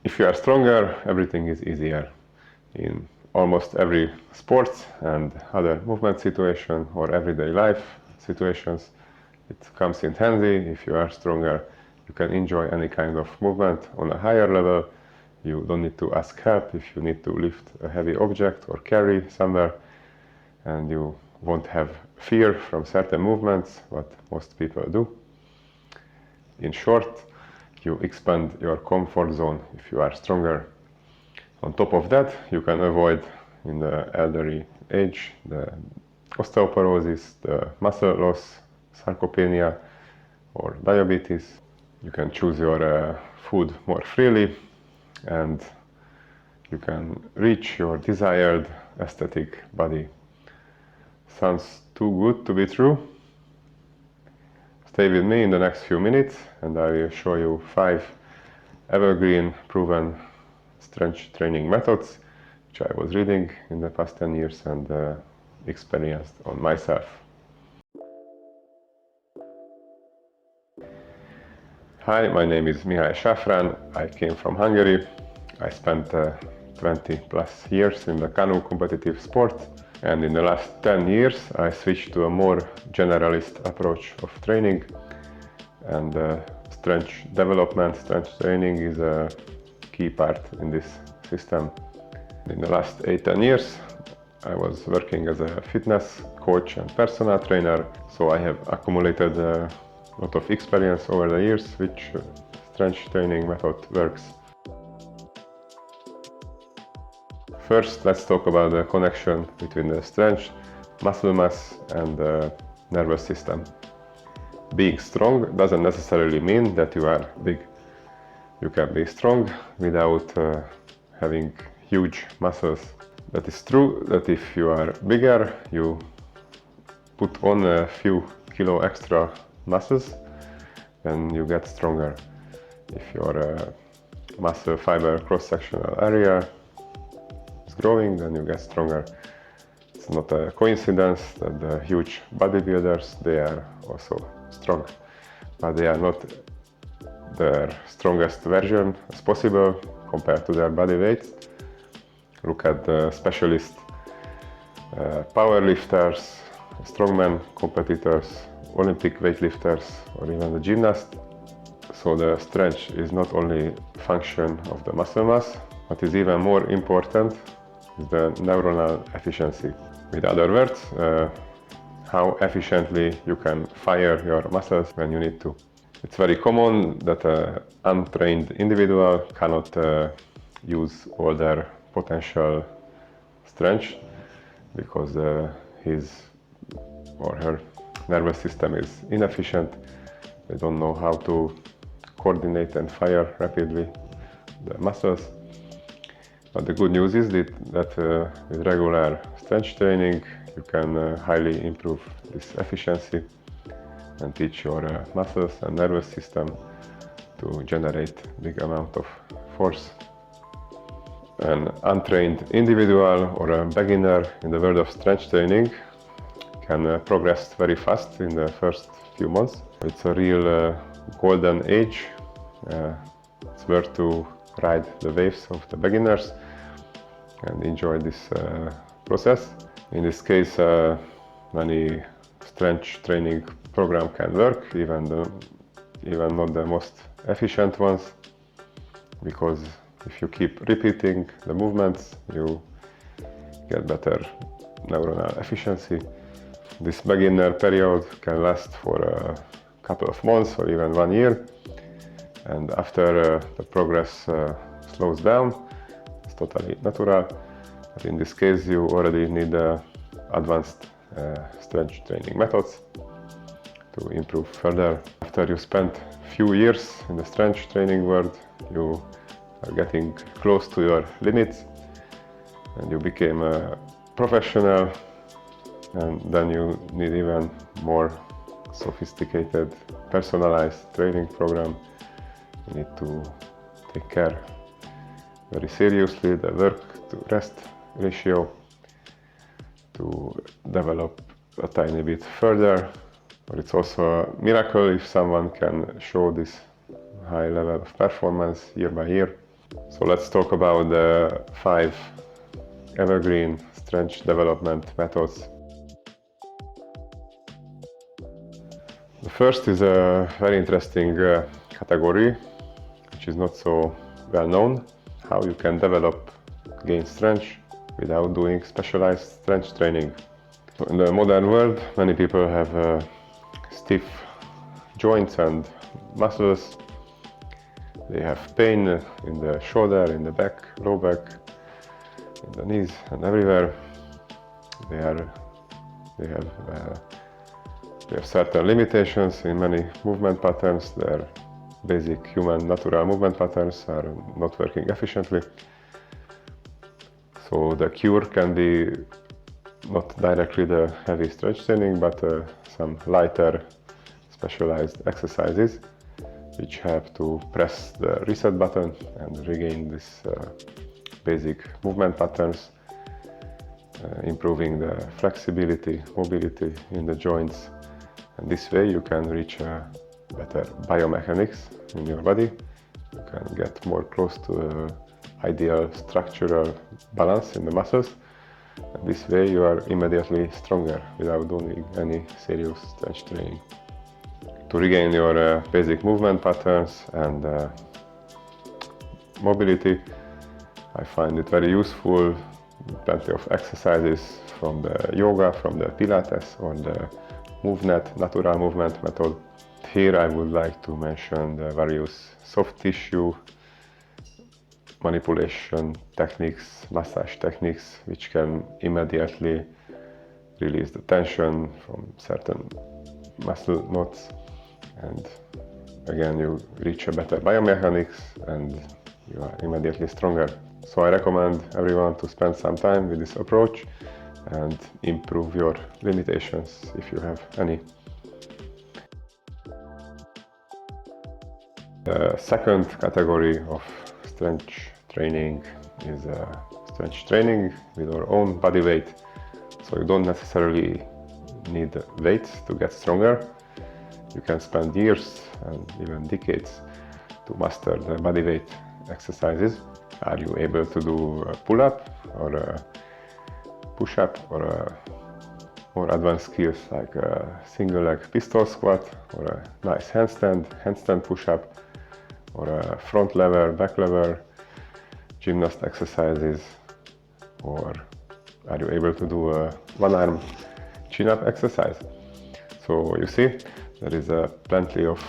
If you are stronger, everything is easier. In almost every sports and other movement situation or everyday life situations, it comes in handy. If you are stronger, you can enjoy any kind of movement on a higher level. You don't need to ask help if you need to lift a heavy object or carry somewhere, and you won't have fear from certain movements, what most people do. In short, you expand your comfort zone if you are stronger. On top of that, you can avoid in the elderly age the osteoporosis, the muscle loss, sarcopenia, or diabetes. You can choose your food more freely, and you can reach your desired aesthetic body. Sounds too good to be true? Stay with me in the next few minutes and I will show you 5 evergreen proven strength training methods which I was reading in the past 10 years and experienced on myself. Hi, my name is Mihály Sáfrán. I came from Hungary. I spent 20 plus years in the canoe competitive sport, and in the last 10 years I switched to a more generalist approach of training, and strength development, strength training is a key part in this system. In the last 8-10 years I was working as a fitness coach and personal trainer, so I have accumulated a lot of experience over the years which strength training method works. First, let's talk about the connection between the strength, muscle mass and the nervous system. Being strong doesn't necessarily mean that you are big. You can be strong without having huge muscles. That is true that if you are bigger, you put on a few kilo extra muscles, then you get stronger. If your muscle fiber cross-sectional area growing, then you get stronger. It's not a coincidence that the huge bodybuilders, they are also strong, but they are not their strongest version as possible compared to their body weight. Look at the specialist powerlifters, strongman competitors, Olympic weightlifters, or even the gymnasts. So the strength is not only function of the muscle mass, but is even more important is the neuronal efficiency. With other words, how efficiently you can fire your muscles when you need to. It's very common that an untrained individual cannot use all their potential strength because his or her nervous system is inefficient. They don't know how to coordinate and fire rapidly the muscles. But the good news is that with regular strength training you can highly improve this efficiency and teach your muscles and nervous system to generate big amount of force. An untrained individual or a beginner in the world of strength training can progress very fast in the first few months. It's a real golden age. It's worth to ride the waves of the beginners and enjoy this process. In this case, many strength training program can work, even not the most efficient ones, because if you keep repeating the movements, you get better neuronal efficiency. This beginner period can last for a couple of months or even 1 year, and after the progress slows down, it's totally natural. But in this case, you already need advanced strength training methods to improve further. After you spend few years in the strength training world, you are getting close to your limits and you became a professional, and then you need even more sophisticated personalized training program. You need to take care very seriously the work to rest ratio to develop a tiny bit further. But it's also a miracle if someone can show this high level of performance year by year. So let's talk about the 5 Evergreen strength development methods. The first is a very interesting category, which is not so well known, how you can gain strength without doing specialized strength training. So in the modern world, many people have stiff joints and muscles. They have pain in the shoulder, in the back, low back, in the knees and everywhere. They have certain limitations in many movement patterns. Their basic human natural movement patterns are not working efficiently. So the cure can be not directly the heavy strength training, but some lighter specialized exercises which help to press the reset button and regain this basic movement patterns, improving the flexibility, mobility in the joints. And this way you can reach a better biomechanics in your body. You can get more close to ideal structural balance in the muscles. And this way you are immediately stronger without doing any serious strength training. To regain your basic movement patterns and mobility, I find it very useful. Plenty of exercises from the yoga, from the Pilates or the MOVEMENT, natural movement method. Here I would like to mention the various soft tissue manipulation techniques, massage techniques, which can immediately release the tension from certain muscle knots, and again you reach a better biomechanics and you are immediately stronger. So I recommend everyone to spend some time with this approach and improve your limitations if you have any. The second category of strength training is strength training with your own body weight. So you don't necessarily need weights to get stronger. You can spend years and even decades to master the body weight exercises. Are you able to do a pull-up or a push-up or a more advanced skills like a single leg pistol squat or a nice handstand push-up or a front lever, back lever, gymnast exercises, or are you able to do a one-arm chin-up exercise? So you see, there is plenty of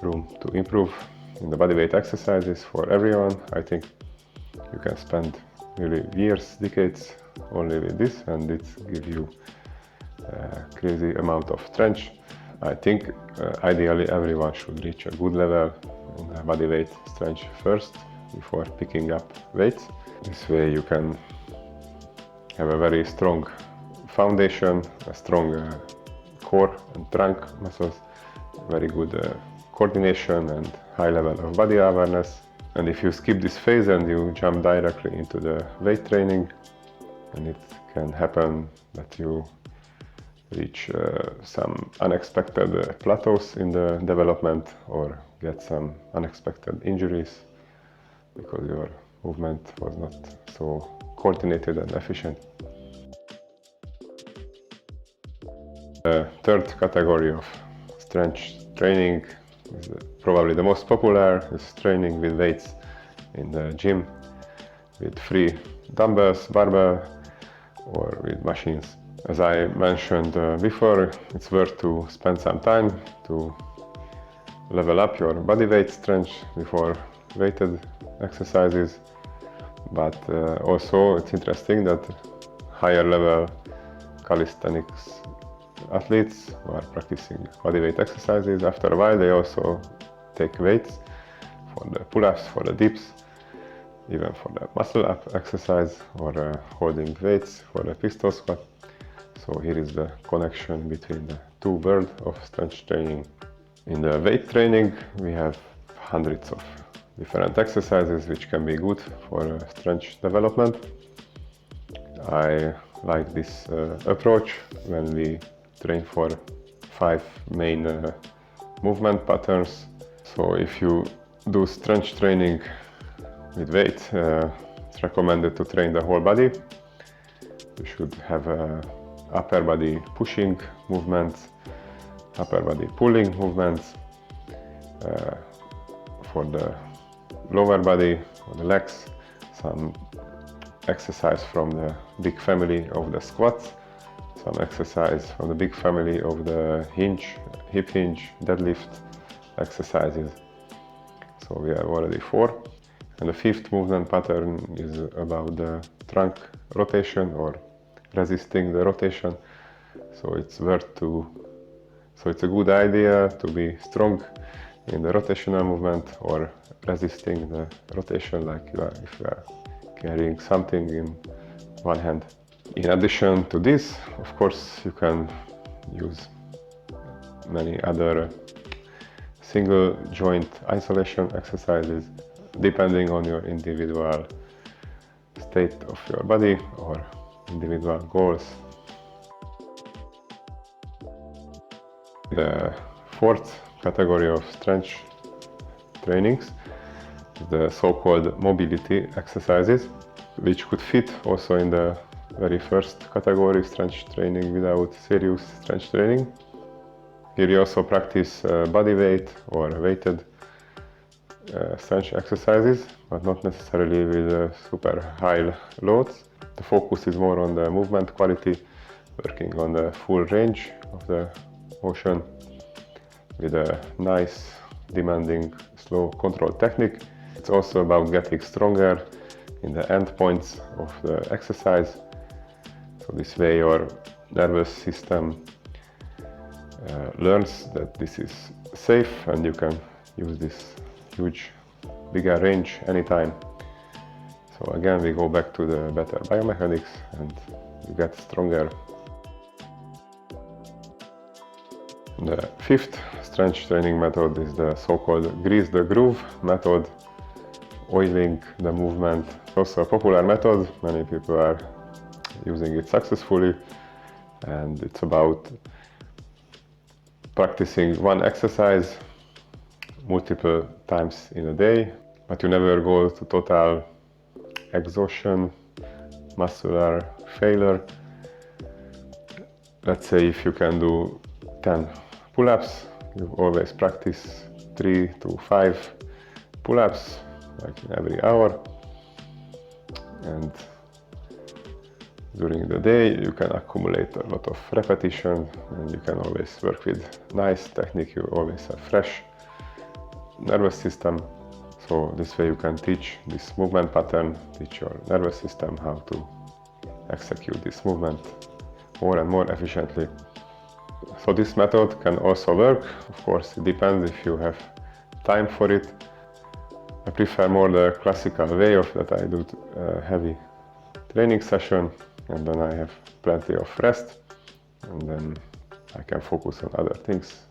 room to improve in the bodyweight exercises for everyone. I think you can spend really years, decades only with this, and it gives you a crazy amount of strength. I think ideally everyone should reach a good level in bodyweight strength first before picking up weights. This way you can have a very strong foundation, a strong core and trunk muscles, very good coordination and high level of body awareness. And if you skip this phase and you jump directly into the weight training, and it can happen that you reach some unexpected plateaus in the development or get some unexpected injuries because your movement was not so coordinated and efficient. The third category of strength training is probably the most popular, is training with weights in the gym with free dumbbells, barbell or with machines. As I mentioned before, it's worth to spend some time to level up your body weight strength before weighted exercises, but also it's interesting that higher level calisthenics athletes who are practicing bodyweight exercises, after a while they also take weights for the pull-ups, for the dips, even for the muscle up exercise, or holding weights for the pistol squat. So here is the connection between the two worlds of strength training. In the weight training we have hundreds of different exercises which can be good for strength development. I like this approach when we train for 5 main movement patterns. So if you do strength training with weight, it's recommended to train the whole body. You should have upper body pushing movements, upper body pulling movements. For the lower body, for the legs, some exercise from the big family of the squats, some exercise from the big family of the hinge, hip hinge, deadlift exercises. So we have already 4. And the 5th movement pattern is about the trunk rotation or resisting the rotation. So it's a good idea to be strong in the rotational movement or resisting the rotation, like if you are carrying something in one hand. In addition to this, of course, you can use many other single joint isolation exercises depending on your individual state of your body or individual goals. The 4th category of strength trainings is the so-called mobility exercises, which could fit also in the very first category, strength training without serious strength training. Here you also practice body weight or weighted strength exercises, but not necessarily with super high loads. The focus is more on the movement quality, working on the full range of the motion with a nice, demanding, slow control technique. It's also about getting stronger in the end points of the exercise. So this way your nervous system learns that this is safe and you can use this huge, bigger range anytime. So again, we go back to the better biomechanics and you get stronger. The 5th strength training method is the so-called grease the groove method, oiling the movement. It's also a popular method, many people are using it successfully, and it's about practicing one exercise multiple times in a day, but you never go to total exhaustion, muscular failure. Let's say if you can do 10 pull-ups, you always practice 3 to 5 pull-ups, like in every hour. And during the day you can accumulate a lot of repetition and you can always work with nice technique. You always have fresh nervous system. So this way you can teach this movement pattern, teach your nervous system how to execute this movement more and more efficiently. So this method can also work. Of course, it depends if you have time for it. I prefer more the classical way of that I do a heavy training session and then I have plenty of rest and then I can focus on other things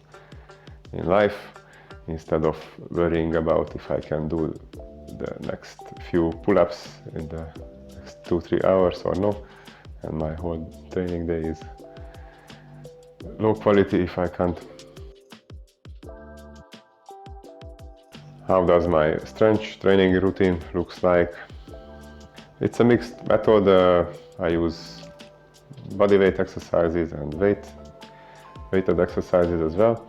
in life instead of worrying about if I can do the next few pull-ups in the next 2-3 hours or no, and my whole training day is low quality if I can't. How does my strength training routine looks like? It's a mixed method. I use body weight exercises and weighted exercises as well.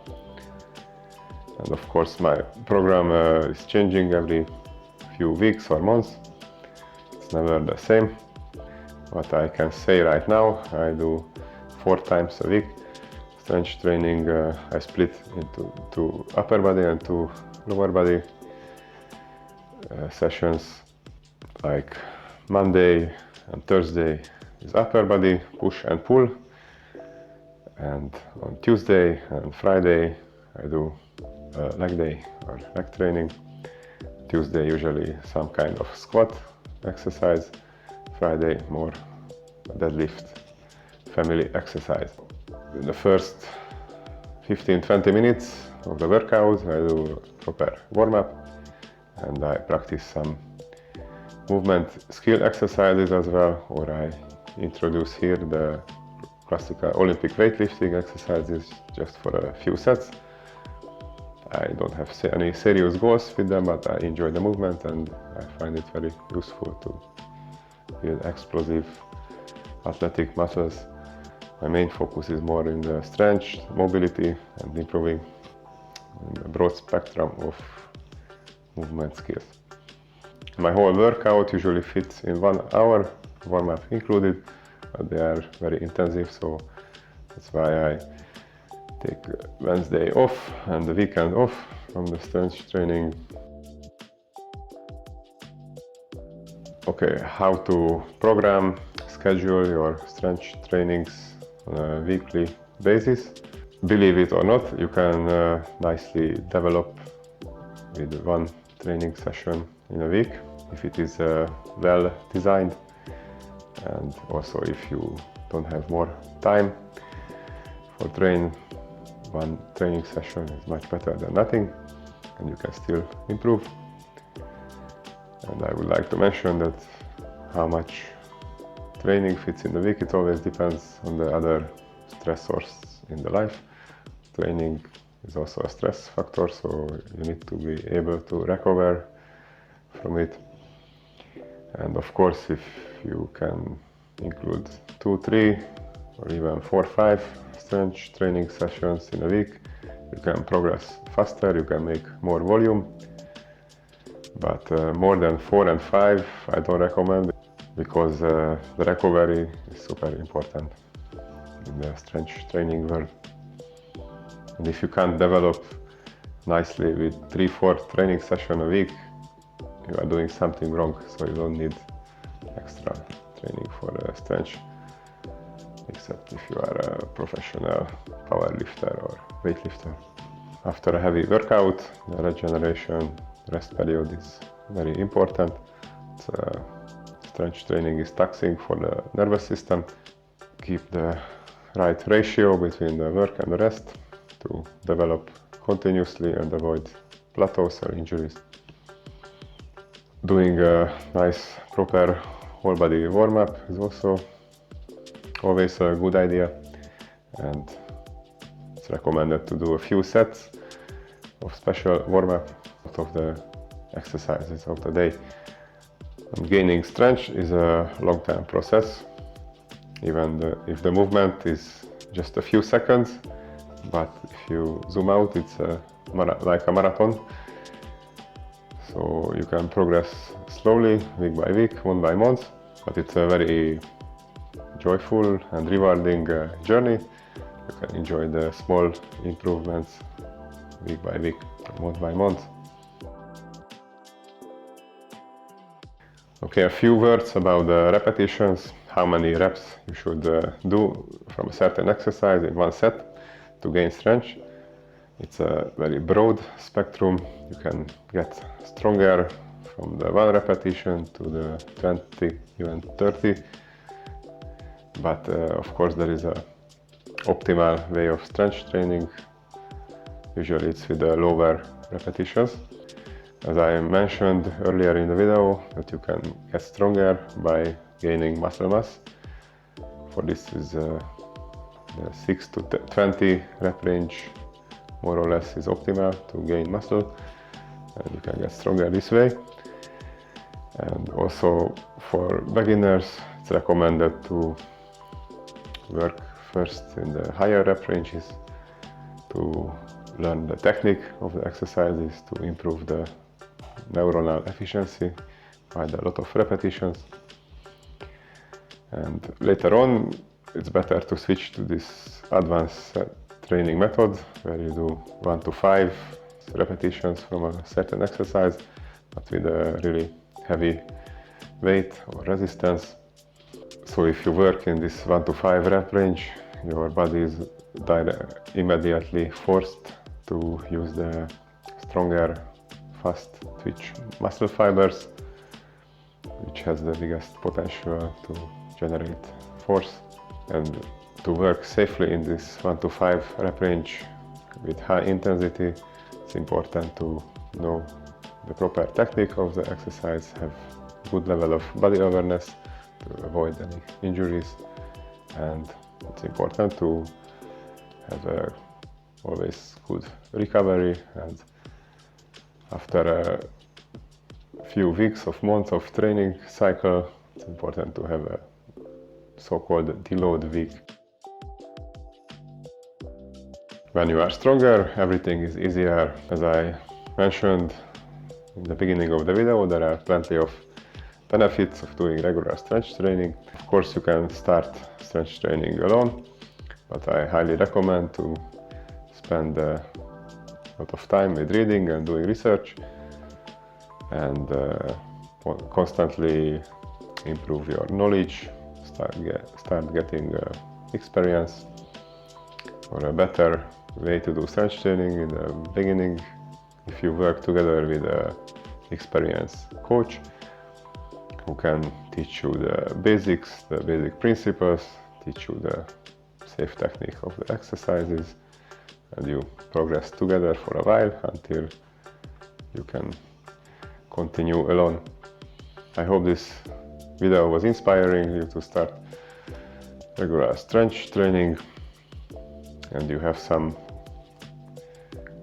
And of course my program is changing every few weeks or months. It's never the same. What I can say right now, I do 4 times a week. Strength training I split into 2 upper body and 2 lower body sessions. Like Monday and Thursday is upper body push and pull, and on Tuesday and Friday I do leg day or leg training. Tuesday usually some kind of squat exercise, Friday more deadlift family exercise. In the first 15-20 minutes of the workout I do proper warm-up and I practice some movement skill exercises as well, or I introduce here the classical Olympic weightlifting exercises just for a few sets. I don't have any serious goals with them, but I enjoy the movement and I find it very useful to build explosive athletic muscles. My main focus is more in the strength, mobility, and improving a broad spectrum of movement skills. My whole workout usually fits in 1 hour, warm-up included, but they are very intensive, so that's why I take Wednesday off and the weekend off from the strength training. Okay, how to program, schedule your strength trainings on a weekly basis. Believe it or not, you can nicely develop with 1 training session in a week if it is well designed, and also if you don't have more time for training. 1 training session is much better than nothing, and you can still improve. And I would like to mention that how much training fits in the week, it always depends on the other stressors in the life. Training is also a stress factor, so you need to be able to recover from it. And of course, if you can include 2, 3 or even 4, 5 strength training sessions in a week, you can progress faster, you can make more volume. But more than 4 and 5 I don't recommend, because the recovery is super important in the strength training world. And if you can't develop nicely with 3, 4 training sessions a week, you are doing something wrong, so you don't need extra training for strength, except if you are a professional power lifter or weightlifter. After a heavy workout, the regeneration rest period is very important. Strength training is taxing for the nervous system. Keep the right ratio between the work and the rest to develop continuously and avoid plateaus or injuries. Doing a nice proper whole body warm-up is also always a good idea, and it's recommended to do a few sets of special warm-up out of the exercises of the day. And gaining strength is a long-term process, even if the movement is just a few seconds, but if you zoom out, it's like a marathon. So you can progress slowly, week by week, month by month, but it's a very joyful and rewarding journey. You can enjoy the small improvements week by week, month by month. Okay, a few words about the repetitions, how many reps you should do from a certain exercise in 1 set to gain strength. It's a very broad spectrum. You can get stronger from the 1 repetition to the 20, even 30. But of course there is a optimal way of strength training. Usually it's with the lower repetitions. As I mentioned earlier in the video, that you can get stronger by gaining muscle mass. For this is the 6 to 20 rep range, more or less, is optimal to gain muscle, and you can get stronger this way. And also for beginners, it's recommended to work first in the higher rep ranges to learn the technique of the exercises, to improve the neuronal efficiency by a lot of repetitions. And later on, it's better to switch to this advanced training method where you do 1 to 5 repetitions from a certain exercise, but with a really heavy weight or resistance. So if you work in this 1 to 5 rep range, your body is immediately forced to use the stronger, fast twitch muscle fibers, which has the biggest potential to generate force. And to work safely in this 1 to 5 rep range with high intensity, it's important to know the proper technique of the exercise, have good level of body awareness to avoid any injuries, and it's important to have always good recovery, and after a few weeks of months of training cycle, it's important to have a so-called deload week. When you are stronger, everything is easier. As I mentioned in the beginning of the video, there are plenty of benefits of doing regular strength training. Of course, you can start strength training alone, but I highly recommend to spend a lot of time with reading and doing research, and constantly improve your knowledge, start getting experience, or a better way to do strength training in the beginning. If you work together with an experienced coach who can teach you the basics, the basic principles, teach you the safe technique of the exercises, and you progress together for a while until you can continue alone. I hope this video was inspiring you to start regular strength training, and you have some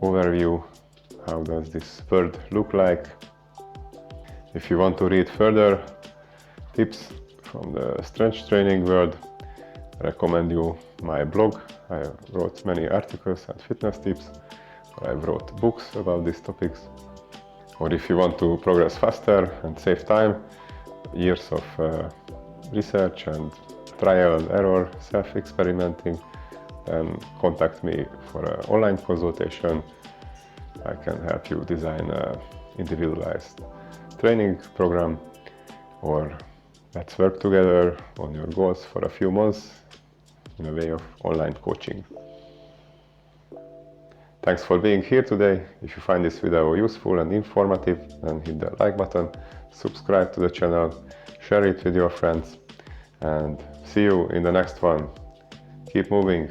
overview how does this world look like. If you want to read further tips from the strength training world, I recommend you my blog. I wrote many articles and fitness tips. I wrote books about these topics. Or if you want to progress faster and save time, years of research and trial and error, self-experimenting, then contact me for an online consultation. I can help you design an individualized training program, or let's work together on your goals for a few months in a way of online coaching. Thanks for being here today. If you find this video useful and informative, then hit the like button, subscribe to the channel, share it with your friends, and see you in the next one. Keep moving.